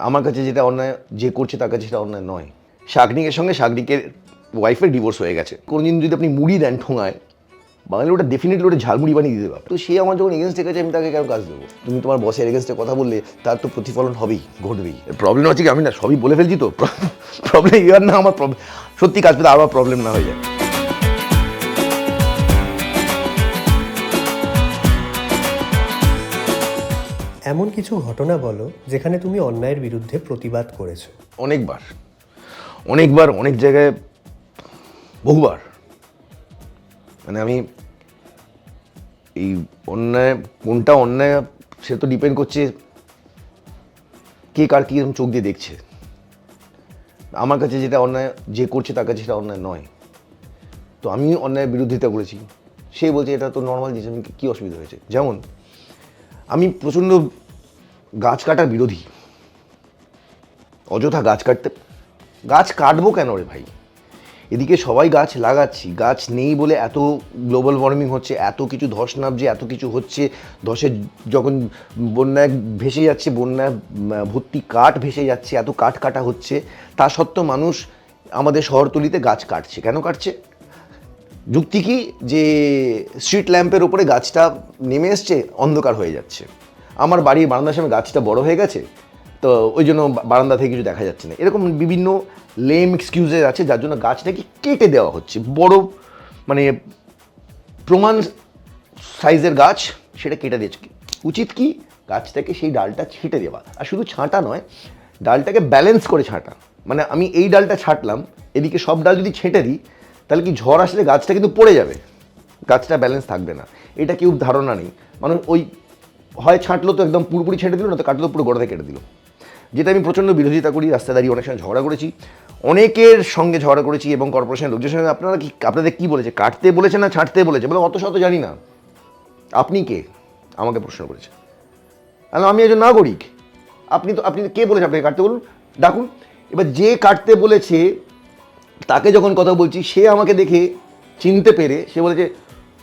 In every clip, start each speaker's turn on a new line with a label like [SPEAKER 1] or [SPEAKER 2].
[SPEAKER 1] আমার কাছে যেটা অন্যায়, যে করছে তার কাছে সেটা অন্যায় নয়। শাগনিকের সঙ্গে শাগনিকের ওয়াইফের ডিভোর্স হয়ে গেছে, কোনোদিন যদি আপনি মুড়ি দেন ঠোঙায়, বাঙালি ওটা ডেফিনেটলি ওটা ঝালমুড়ি বানিয়ে দিতে পারবে। তো সে আমার যখন এগেনস্টে গেছে, আমি তাকে কেন কাজ দেবো? তুমি তোমার বসের এগেনস্টে কথা বললে তার তো প্রতিফলন হবেই, ঘটবেই। প্রবলেম হচ্ছে কি, আমি না সবই বলে ফেলছি, তো প্রবলেম ইয়ার না আমার সত্যি কাজ পেতে আবার প্রবলেম না হয়ে যায়।
[SPEAKER 2] এমন কিছু ঘটনা বলো যেখানে তুমি অন্যায়ের বিরুদ্ধে প্রতিবাদ করেছো।
[SPEAKER 1] অনেকবার, অনেক জায়গায়, বহুবার। মানে আমি এই অন্যায়, কোনটা অন্যায় সে তো ডিপেন্ড করছে কে কার কীরকম চোখ দিয়ে দেখছে। আমার কাছে যেটা অন্যায়, যে করছে তার কাছে সেটা অন্যায় নয়। তো আমি অন্যায়ের বিরোধিতা করেছি, সে বলছে এটা তো নর্মাল জিনিস, আমি কী অসুবিধা হয়েছে? যেমন আমি প্রচণ্ড গাছ কাটার বিরোধী। অযথা গাছ কাটবো কেন রে ভাই? এদিকে সবাই গাছ লাগাচ্ছি, গাছ নেই বলে এত গ্লোবাল ওয়ার্মিং হচ্ছে, এত কিছু ধস নামছে, এত কিছু হচ্ছে। ধসের যখন বন্যায় ভেসে যাচ্ছে, বন্যায় ভর্তি কাঠ ভেসে যাচ্ছে, এত কাঠ কাটা হচ্ছে, তা সত্ত্বেও মানুষ আমাদের শহরতলিতে গাছ কাটছে। কেন কাটছে? যুক্তি কি? যে স্ট্রিট ল্যাম্পের ওপরে গাছটা নেমে এসছে, অন্ধকার হয়ে যাচ্ছে। আমার বাড়ির বারান্দার সামনে গাছটা বড় হয়ে গেছে, তো ওই জন্য বারান্দা থেকে কিছু দেখা যাচ্ছে না। এরকম বিভিন্ন লেম এক্সকিউজেস আছে, যার জন্য গাছটাকে কেটে দেওয়া হচ্ছে। বড় মানে প্রমাণ সাইজের গাছ, সেটা কেটে দিয়েছে। উচিত কি? গাছটাকে সেই ডালটা ছেঁটে দেওয়া। আর শুধু ছাঁটা নয়, ডালটাকে ব্যালেন্স করে ছাঁটা। মানে আমি এই ডালটা ছাঁটলাম, এদিকে সব ডাল যদি ছেঁটে দিই, তাহলে কি ঝড় আসলে গাছটা কিন্তু পড়ে যাবে, গাছটা ব্যালেন্স থাকবে না। এটা কেউ ধারণা নেই। মানুষ ওই হয় ছাঁটলো তো একদম পুরোপুরি ছেঁটে দিল, না তো কাটলো পুরো গোড়া থেকে কেটে দিল। যেটা আমি প্রচণ্ড বিরোধিতা করি। রাস্তায় দাঁড়িয়ে অনেক সময় ঝগড়া করেছি, অনেকের সঙ্গে ঝগড়া করেছি, এবং কর্পোরেশনের লোকজনের সঙ্গে। আপনাদের কি বলেছে, কাটতে বলেছে না ছাঁটতে বলেছে? বলে অত শত জানি না। আপনি কে আমাকে প্রশ্ন করেছে? আমি একজন নাগরিক। আপনি কে বলেছে আপনাকে কাটতে? বলুন, ডাকুন। এবার যে কাটতে বলেছে তাকে যখন কথা বলছি, সে আমাকে দেখে চিনতে পেরে সে বলেছে,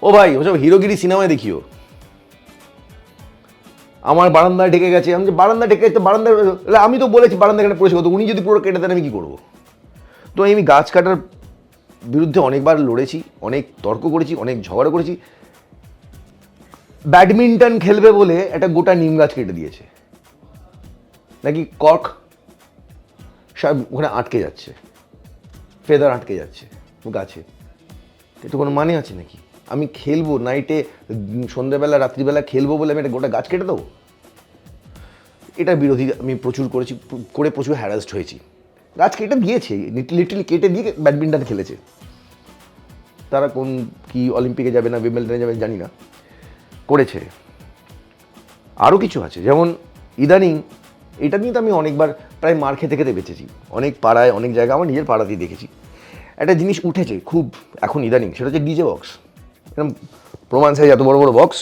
[SPEAKER 1] ও ভাই ওসব হিরোগিরি সিনেমায় দেখিও। আমার বারান্দায় ঢেকে গেছে। আমি যে বারান্দা ঢেকে তো বারান্দা, আমি তো বলেছি বারান্দা এখানে পরিষ্কার করতে, উনি যদি পুরো কেটে দেন আমি কী করবো? তো আমি গাছ কাটার বিরুদ্ধে অনেকবার লড়েছি, অনেক তর্ক করেছি, অনেক ঝগড়া করেছি। ব্যাডমিন্টন খেলবে বলে একটা গোটা নিম গাছ কেটে দিয়েছে, নাকি কর্ক সব ওখানে আটকে যাচ্ছে, ফেদার আটকে যাচ্ছে গাছে। এটা কোনো মানে আছে নাকি? আমি খেলবো নাইটে, সন্ধ্যেবেলা রাত্রিবেলা খেলবো বলে আমি একটা গোটা গাছ কেটে দেবো? এটার বিরোধী আমি প্রচুর করেছি, করে প্রচুর হ্যারাসড হয়েছি। গাছ কেটে দিয়েছে, লিটারালি কেটে দিয়ে ব্যাডমিন্টন খেলেছে। তারা কোন কি অলিম্পিকে যাবে না উইম্বলডনে যাবে জানি না, করেছে। আরও কিছু আছে, যেমন ইদানিং, এটা নিয়ে তো আমি অনেকবার প্রায় মার খেতে খেতে বেঁচেছি। অনেক পাড়ায়, অনেক জায়গায়, আমার নিজের পাড়াতেই দেখেছি একটা জিনিস উঠেছে খুব এখন ইদানিং, সেটা হচ্ছে ডিজে বক্স। এরকম প্রমাণ সাইজ এত বড় বড় বক্স,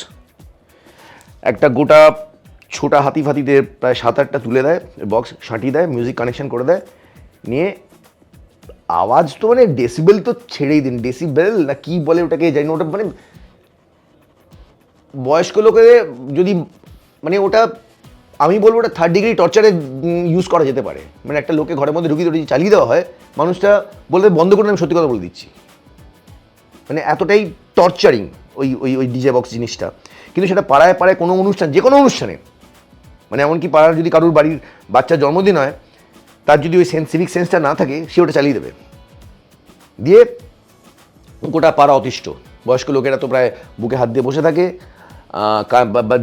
[SPEAKER 1] একটা গোটা ছোটা হাতি ফাতিদের প্রায় 7-8টা তুলে দেয়, বক্স সাঁটিয়ে দেয়, মিউজিক কানেকশন করে দেয়, নিয়ে আওয়াজ তো মানে ডেসিবেল তো ছেড়েই দিন, ডেসিবেল না কি বলে ওটাকে জানি না। ওটা মানে বয়স্ক লোকের যদি, মানে ওটা আমি বলবো ওটা 3rd ডিগ্রি টর্চারে ইউজ করা যেতে পারে। মানে একটা লোকে ঘরের মধ্যে ঢুকিয়ে যদি চালিয়ে দেওয়া হয়, মানুষটা বলতে বন্ধ করে, আমি সত্যি কথা বলে দিচ্ছি। মানে এতটাই টর্চারিং ওই ওই ওই ডিজে বক্স জিনিসটা। কিন্তু সেটা পাড়ায় পাড়ায় কোনো অনুষ্ঠান, যে কোনো অনুষ্ঠানে, মানে এমনকি পাড়ার যদি কারুর বাড়ির বাচ্চার জন্মদিন হয়, তার যদি ওই সিভিক সেন্সটা না থাকে, সে ওটা চালিয়ে দেবে, দিয়ে গোটা পাড়া অতিষ্ঠ। বয়স্ক লোকেরা তো প্রায় বুকে হাত দিয়ে বসে থাকে,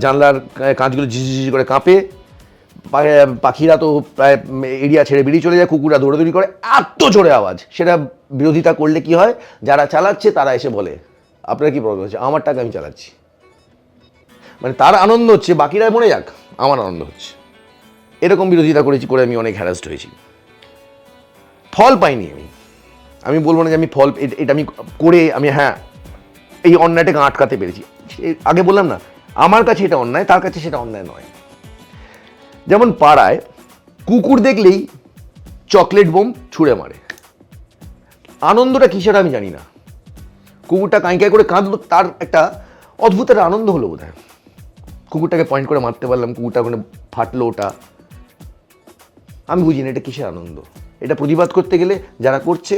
[SPEAKER 1] জানলার কাঁচগুলো ঝিঝি করে কাঁপে, পাখিরা তো প্রায় এরিয়া ছেড়ে বেরিয়ে চলে যায়, কুকুররা দৌড়াদৌড়ি করে, এত জোরে আওয়াজ। সেটা বিরোধিতা করলে কি হয়, যারা চালাচ্ছে তারা এসে বলে আপনার কি প্রবলেম হচ্ছে? আমার টাকা আমি চালাচ্ছি। মানে তার আনন্দ হচ্ছে, বাকিরা মরে যাক, আমার আনন্দ হচ্ছে। এরকম বিরোধিতা করেছি, করে আমি অনেক হ্যারাসড হয়েছি। ফল পাইনি আমি বলবো না যে আমি ফল, এটা আমি করে আমি হ্যাঁ এই অন্যায়টাকে আটকাতে পেরেছি। আগে বললাম না, আমার কাছে এটা অন্যায়, তার কাছে সেটা অন্যায় নয়। যেমন পাড়ায় কুকুর দেখলেই চকলেট বোম ছুঁড়ে মারে, আনন্দটা কিসের আমি জানি না। কুকুরটা কাঁই করে কাঁদলো, তার একটা অদ্ভুত একটা আনন্দ হলো বোধ হয়। কুকুরটাকে পয়েন্ট করে মারতে পারলাম, কুকুরটা ওখানে ফাটলো, ওটা আমি বুঝি না এটা কিসের আনন্দ। এটা প্রতিবাদ করতে গেলে যারা করছে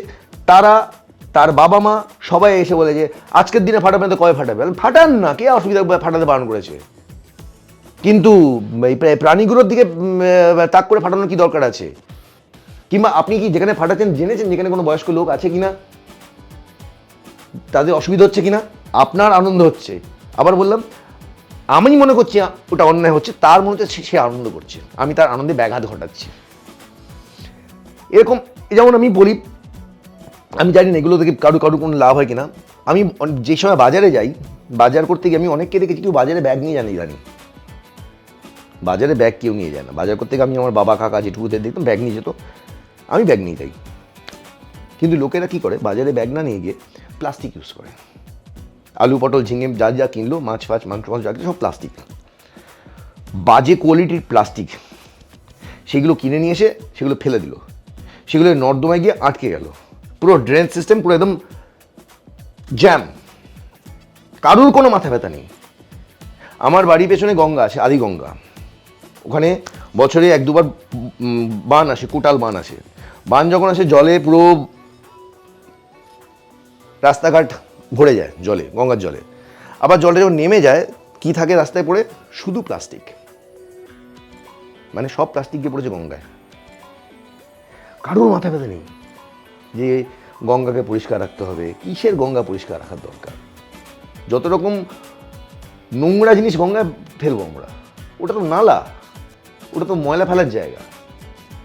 [SPEAKER 1] তারা, তার বাবা মা সবাই এসে বলে যে আজকের দিনে ফাটাবেন তো কবে ফাটাবে, ফাটান না, কে অসুবিধা ফাটাতে বারণ করেছে, কিন্তু এই প্রাণীগুলোর দিকে তাক করে ফাটানোর কি দরকার আছে? কিংবা আপনি কি যেখানে ফাটাচ্ছেন জেনেছেন যেখানে কোনো বয়স্ক লোক আছে কিনা, তাদের অসুবিধা হচ্ছে কিনা, আপনার আনন্দ হচ্ছে। আবার বললাম, আমি মনে করছি ওটা অন্যায় হচ্ছে, তার মনে হচ্ছে সে আনন্দ করছে, আমি তার আনন্দে ব্যাঘাত ঘটাচ্ছি। এরকম যেমন আমি বলি, আমি জানি না এগুলো থেকে কারো কোনো লাভ হয় কিনা। আমি যে সময় বাজারে যাই, বাজার করতে গিয়ে আমি অনেককে দেখেছি কেউ বাজারে ব্যাগ নিয়ে জানি বাজারে ব্যাগ কেউ নিয়ে যায় না। বাজার করতে গিয়ে আমি আমার বাবা কাকা জেঠুদের দেখতাম ব্যাগ নিয়ে যেত, আমি ব্যাগ নিয়ে যাই। কিন্তু লোকেরা কি করে, বাজারে ব্যাগ না নিয়ে গিয়ে প্লাস্টিক ইউজ করে। আলু পটল ঝিঙে যা কিনলো, মাছ ফাছ মাংস যা সব প্লাস্টিক, বাজে কোয়ালিটির প্লাস্টিক। সেগুলো কিনে নিয়ে এসে সেগুলো ফেলে দিল, সেগুলো নর্দমায় গিয়ে আটকে গেল, পুরো ড্রেন সিস্টেম পুরো একদম জ্যাম, কারুর কোনো মাথা ব্যথা নেই। আমার বাড়ির পেছনে গঙ্গা আছে, আদি গঙ্গা, ওখানে বছরে 1-2 বার বান আসে, কোটাল বান আসে। বান যখন আসে জলে পুরো রাস্তাঘাট ভরে যায় জলে, গঙ্গার জলে। আবার জলে যখন নেমে যায় কি থাকে রাস্তায় পড়ে, শুধু প্লাস্টিক, মানে সব প্লাস্টিক গিয়ে পড়েছে গঙ্গায়। কারোর মাথা ব্যথা নেই যে গঙ্গাকে পরিষ্কার রাখতে হবে। কিসের গঙ্গা পরিষ্কার রাখার দরকার? যত রকম নোংরা জিনিস গঙ্গায় ফেলবো আমরা, ওটা তো নালা, ওটা তো ময়লা ফেলার জায়গা,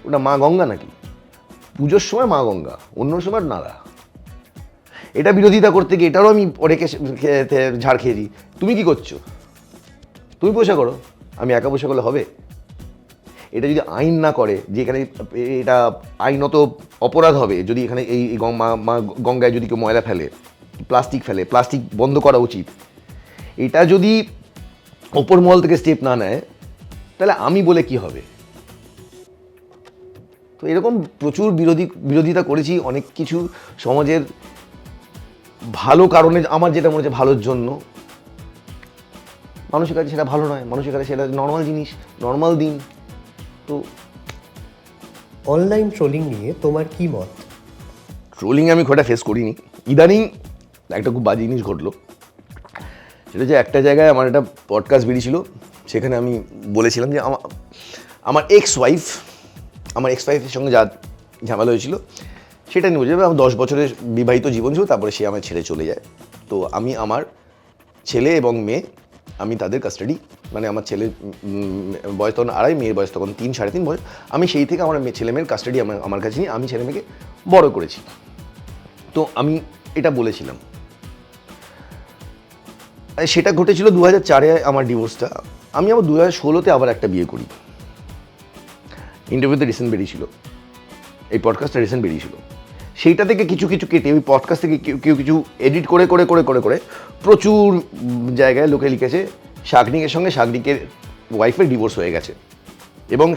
[SPEAKER 1] ওটা মা গঙ্গা নাকি? পুজোর সময় মা গঙ্গা, অন্য সময় নালা। এটা বিরোধিতা করতে গিয়ে এটারও আমি অনেকে ঝাড় খেয়ে দিই। তুমি কি করছো? তুমি পয়সা করো, আমি একা পয়সা করলে হবে? এটা যদি আইন না করে যে এখানে এটা আইনত অপরাধ হবে যদি এখানে এই গঙ্গায় যদি কেউ ময়লা ফেলে, প্লাস্টিক বন্ধ করা উচিত। এটা যদি ওপর মহল থেকে স্টেপ না নেয় তাহলে আমি বলে কি হবে? তো এরকম প্রচুর বিরোধিতা করেছি অনেক কিছু সমাজের ভালো কারণে, আমার যেটা মনে হচ্ছে ভালোর জন্য। মানুষের কাছে সেটা ভালো নয়, মানুষের কাছে সেটা নর্মাল জিনিস, নর্মাল দিন। তো
[SPEAKER 2] অনলাইন ট্রোলিং নিয়ে তোমার কি মত?
[SPEAKER 1] ট্রোলিং আমি খুব একটা ফেস করিনি। ইদানিং একটা খুব বাজে জিনিস ঘটলো, সেটা যে একটা জায়গায় আমার একটা পডকাস্ট বেরিয়েছিল, সেখানে আমি বলেছিলাম যে আমার এক্স ওয়াইফের সঙ্গে যা ঝামেলা হয়েছিল সেটা নিয়ে বুঝে, আমার 10 বছরের বিবাহিত জীবন ছিল, তারপরে সে আমার ছেড়ে চলে যায়। তো আমি আমার ছেলে এবং মেয়ে, আমি তাদের কাস্টাডি, মানে আমার ছেলের বয়স তখন 2.5, মেয়ের বয়স তখন 3-3.5 বয়স, আমি সেই থেকে আমার ছেলে মেয়ের কাস্টাডি আমার কাছে নিয়ে আমি ছেলে মেয়েকে বড় করেছি। তো আমি এটা বলেছিলাম। সেটা ঘটেছিল 2004-এ আমার ডিভোর্সটা। আমি আবার 2016-তে আবার একটা বিয়ে করি। ইন্টারভিউতে রিসেন্ট বেরিয়েছিল, এই পডকাস্টটা রিসেন্ট বেরিয়েছিল। সেইটা থেকে কিছু কেটে ওই পডকাস্ট থেকে কেউ কিছু এডিট করে প্রচুর জায়গায় লোকে লিখেছে শাগনিকের সঙ্গে শাগনিকের ওয়াইফের ডিভোর্স হয়ে গেছে এবং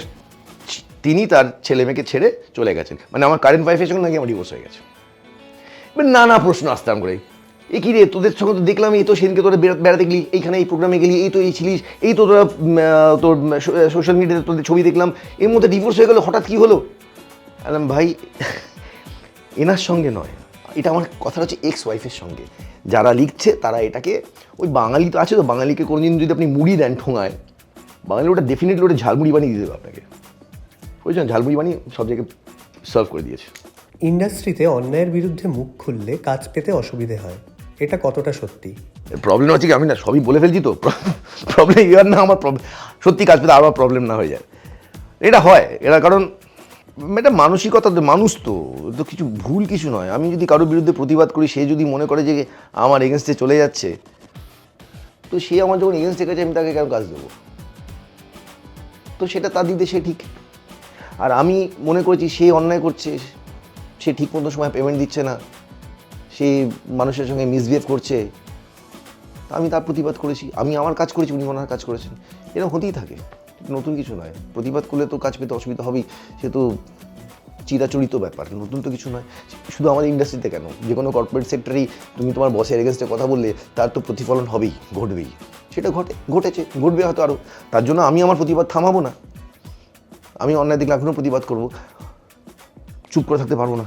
[SPEAKER 1] তিনি তার ছেলে মেয়েকে ছেড়ে চলে গেছেন, মানে আমার কারেন্ট ওয়াইফের সঙ্গে নাকি আমার ডিভোর্স হয়ে গেছে। এবার নানা প্রশ্ন আসতাম করে, এ কী রে, তোদের সঙ্গে তো দেখলাম এই তো সেদিনকে তোরা বেড়াতে গেলি, এইখানে এই প্রোগ্রামে গেলি, এই তো এই ছিলিস, এই তো তোরা তোর সোশ্যাল মিডিয়াতে তোদের ছবি দেখলাম, এর মধ্যে ডিভোর্স হয়ে গেলো, হঠাৎ কী হলো? বললাম ভাই এনার সঙ্গে নয়, এটা আমার কথা হচ্ছে এক্স ওয়াইফের সঙ্গে। যারা লিখছে তারা এটাকে, ওই বাঙালি তো আছে তো, বাঙালিকে কোনোদিন যদি আপনি মুড়ি দেন ঠোঙায়, বাঙালি ওটা ডেফিনেটলি ওটা ঝালমুড়ি বানিয়ে দিয়ে দেবে আপনাকে, বুঝছেন? ঝালমুড়ি বানিয়ে সব জায়গায় সার্ভ করে দিয়েছে।
[SPEAKER 2] ইন্ডাস্ট্রিতে অন্যায়ের বিরুদ্ধে মুখ খুললে কাজ পেতে অসুবিধে হয়, এটা কতটা সত্যি?
[SPEAKER 1] প্রবলেম হচ্ছে কি, আমি না সবই বলে ফেলছি তো, প্রবলেম ইয়ার না আমার সত্যি কাজ পেতে আবার প্রবলেম না হয়ে যায়। এটা হয়, এটা কারণ এটা মানসিকতা, মানুষ তো কিছু ভুল কিছু নয়। আমি যদি কারোর বিরুদ্ধে প্রতিবাদ করি, সে যদি মনে করে যে আমার এগেনস্টে চলে যাচ্ছে, তো সে আমার যখন এগেনস্টে গেছে আমি তাকে কেন কাজ দেবো? তো সেটা তার দিতে সে ঠিক। আর আমি মনে করেছি সে অন্যায় করছে, সে ঠিক মতো সময় পেমেন্ট দিচ্ছে না, সে মানুষের সঙ্গে মিসবিহেভ করছে, আমি তার প্রতিবাদ করেছি। আমি আমার কাজ করেছি, উনি ওনার কাজ করেছেন, এরকম হতেই থাকে, নতুন কিছু নয়। প্রতিবাদ করলে তো কাজ পেতে অসুবিধা হবেই, সে তো চিরাচরিত ব্যাপার, নতুন তো কিছু নয়। শুধু আমাদের ইন্ডাস্ট্রিতে কেন, যে কোনো কর্পোরেট সেক্টরেই তুমি তোমার বসের এগেনস্টে কথা বললে তার তো প্রতিফলন হবেই, ঘটবেই। সেটা ঘটেছে, ঘটবে হয়তো আরও। তার জন্য আমি আমার প্রতিবাদ থামাবো না, আমি অন্যায় দেখলে এখনও প্রতিবাদ করব, চুপ করে থাকতে পারবো না।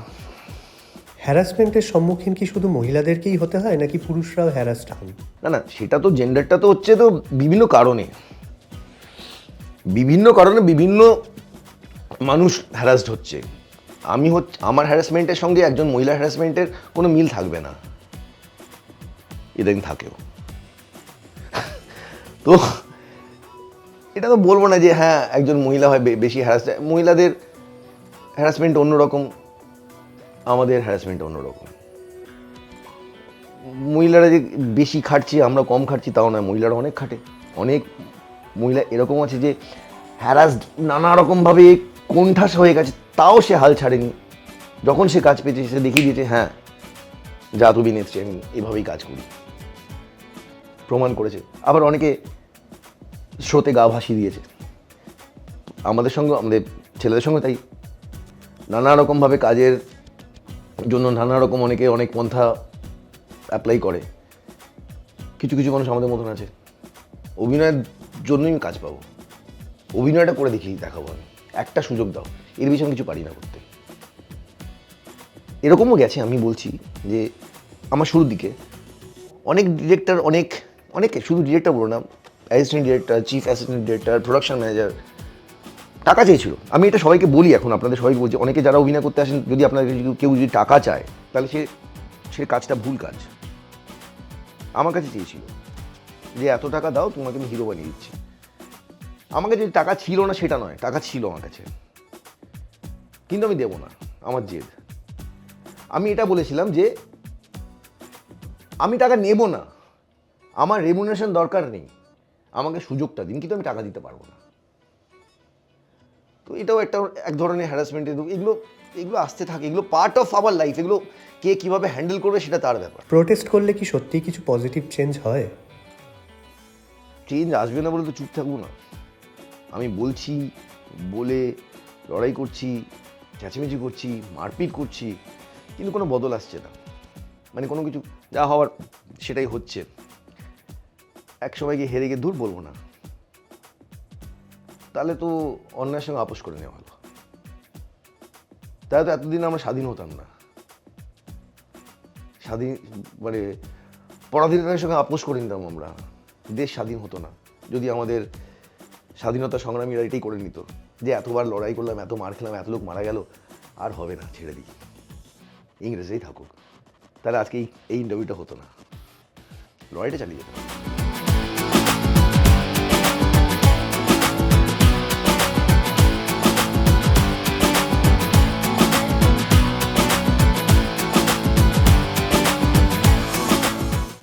[SPEAKER 2] হ্যারাসমেন্টের সম্মুখীন কি শুধু মহিলাদেরকেই হতে হয় নাকি পুরুষরাও হ্যারাসড হন?
[SPEAKER 1] না না, সেটা তো জেন্ডারটা তো হচ্ছে তো বিভিন্ন কারণে বিভিন্ন মানুষ হ্যারাসড হচ্ছে। আমার হ্যারাসমেন্টের সঙ্গে একজন মহিলার হ্যারাসমেন্টের কোনো মিল থাকবে না, ইদানিং থাকেও। তো এটা তো বলবো না যে হ্যাঁ একজন মহিলা হয় বেশি মহিলাদের হ্যারাসমেন্ট অন্যরকম, আমাদের হ্যারাসমেন্ট অন্যরকম। মহিলারা যে বেশি খাটছি আমরা কম খাটছি তাও নয়, মহিলারা অনেক খাটে। অনেক মহিলা এরকম আছে যে হ্যারাসড নানা রকমভাবে কোণঠাসা হয়ে গেছে, তাও সে হাল ছাড়েনি। যখন সে কাজ পেয়েছে সে দেখিয়ে দিয়েছে হ্যাঁ যা তুমি নেত্রী, আমি এভাবেই কাজ করি, প্রমাণ করেছে। আবার অনেকে স্রোতে গা ভাসিয়ে দিয়েছে। আমাদের ছেলেদের সঙ্গে তাই নানা রকমভাবে কাজের জন্য নানা রকম অনেক পন্থা অ্যাপ্লাই করে। কিছু কিছু মানুষ আমাদের মতন আছে, অভিনয়ের জন্যই আমি কাজ পাবো, অভিনয়টা করে দেখাবো আমি, একটা সুযোগ দাও, এর বেশি আমি কিছু পারি না করতে। এরকমও গেছে, আমি বলছি যে আমার শুরুর দিকে অনেক ডিরেক্টর, অনেকে শুধু ডিরেক্টর বলো না, assistant director, chief assistant director, production manager টাকা চেয়েছিল। আমি এটা সবাইকে বলি, এখন আপনাদের সবাইকে বলছি, অনেকে যারা অভিনয় করতে আসেন যদি আপনাদের কেউ যদি টাকা চায় তাহলে সে কাজটা ভুল কাজ। আমার কাছে চেয়েছিল যে এত টাকা দাও, তোমাকে আমি হিরো বানিয়ে দিচ্ছি। আমার কাছে টাকা ছিল না সেটা নয়, টাকা ছিল আমার কাছে, কিন্তু আমি দেবো না, আমার জেদ। আমি এটা বলেছিলাম যে আমি টাকা নেব না, আমার রেমুনারেশন দরকার নেই, আমাকে সুযোগটা দিন, কিন্তু আমি টাকা দিতে পারবো না। তো এটাও এক ধরনের হ্যারাসমেন্ট। এগুলো আসতে থাকে, এগুলো পার্ট অফ আওয়ার লাইফ। এগুলো কে কীভাবে হ্যান্ডেল করবে সেটা তার ব্যাপার।
[SPEAKER 2] প্রোটেস্ট করলে কি সত্যিই কিছু পজিটিভ চেঞ্জ হয়?
[SPEAKER 1] চেঞ্জ আসবে না বলে তো চুপ থাকবো না। আমি বলছি, বলে লড়াই করছি, চেঁচামেচি করছি, মারপিট করছি, কিন্তু কোনো বদল আসছে না। মানে কোনো কিছু যা হওয়ার সেটাই হচ্ছে। এক সময় গিয়ে হেরে গিয়ে দূর বলবো না, তাহলে তো অন্যায়ের সঙ্গে আপোষ করে নেওয়া হলো। তাহলে তো এতদিন আমরা স্বাধীন হতাম না। মানে পরাধীনতার সঙ্গে আপোষ করে নিতাম আমরা, দেশ স্বাধীন হতো না। যদি আমাদের স্বাধীনতা সংগ্রামীরা এটাই করে নিত যে এতবার লড়াই করলাম, এত মার খেলাম, এত লোক মারা গেল, আর হবে না, ছেড়ে দিই, ইংরেজরাই থাকুক, তাহলে আজকে এই ইন্টারভিউটা হতো না, লড়াইটা চালিয়ে যেত।